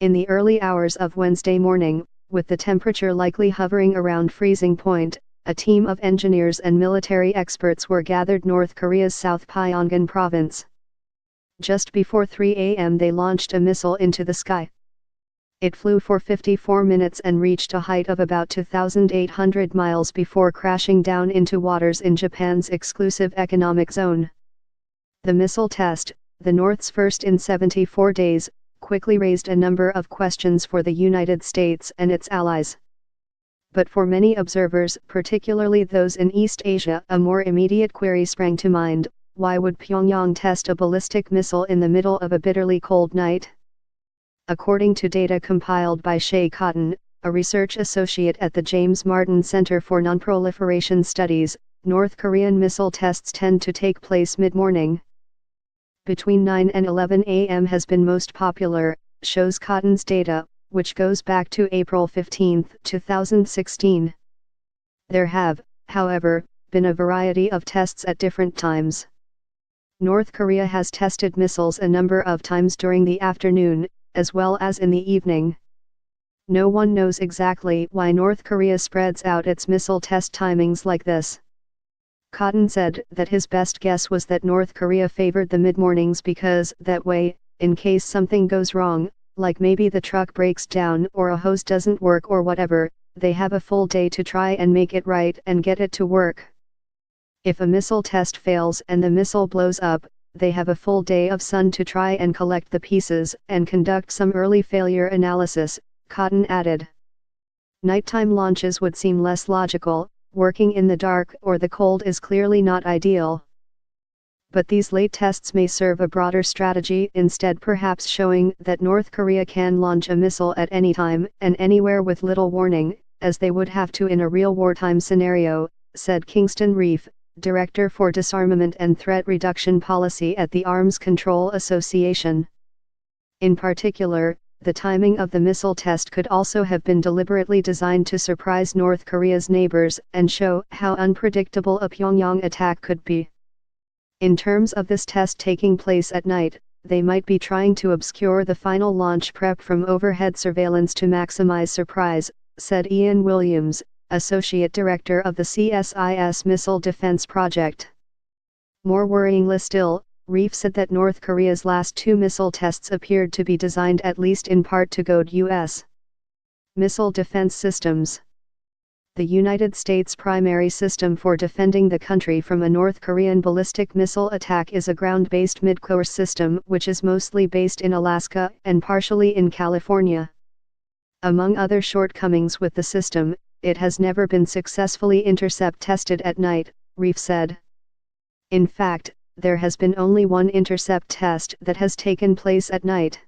In the early hours of Wednesday morning, with the temperature likely hovering around freezing point, a team of engineers and military experts were gathered North Korea's South Pyongan province. Just before 3 a.m. they launched a missile into the sky. It flew for 54 minutes and reached a height of about 2,800 miles before crashing down into waters in Japan's exclusive economic zone. The missile test, the North's first in 74 days, quickly raised a number of questions for the United States and its allies. But for many observers, particularly those in East Asia, a more immediate query sprang to mind: why would Pyongyang test a ballistic missile in the middle of a bitterly cold night? According to data compiled by Shay Cotton, a research associate at the James Martin Center for Nonproliferation Studies, North Korean missile tests tend to take place mid-morning. Between 9 and 11 a.m. has been most popular, shows Cotton's data, which goes back to April 15, 2016. There have, however, been a variety of tests at different times. North Korea has tested missiles a number of times during the afternoon, as well as in the evening. No one knows exactly why North Korea spreads out its missile test timings like this. Cotton said that his best guess was that North Korea favored the mid-mornings because, that way, in case something goes wrong, like maybe the truck breaks down or a hose doesn't work or whatever, they have a full day to try and make it right and get it to work. If a missile test fails and the missile blows up, they have a full day of sun to try and collect the pieces and conduct some early failure analysis, Cotton added. Nighttime launches would seem less logical. Working in the dark or the cold is clearly not ideal. But these late tests may serve a broader strategy instead, perhaps showing that North Korea can launch a missile at any time and anywhere with little warning, as they would have to in a real wartime scenario, said Kingston Reef, Director for Disarmament and Threat Reduction Policy at the Arms Control Association. In particular, the timing of the missile test could also have been deliberately designed to surprise North Korea's neighbors and show how unpredictable a Pyongyang attack could be. In terms of this test taking place at night, they might be trying to obscure the final launch prep from overhead surveillance to maximize surprise, said Ian Williams, Associate Director of the CSIS Missile Defense Project. More worryingly still, Reef said that North Korea's last two missile tests appeared to be designed at least in part to goad U.S. missile defense systems. The United States' primary system for defending the country from a North Korean ballistic missile attack is a ground-based midcourse system which is mostly based in Alaska and partially in California. Among other shortcomings with the system, it has never been successfully intercept tested at night, Reef said. In fact, there has been only one intercept test that has taken place at night.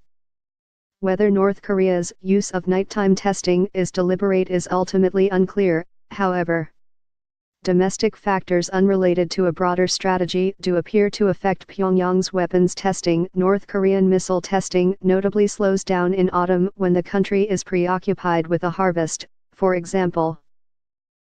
Whether North Korea's use of nighttime testing is deliberate is ultimately unclear, however. Domestic factors unrelated to a broader strategy do appear to affect Pyongyang's weapons testing. North Korean missile testing notably slows down in autumn when the country is preoccupied with a harvest, for example.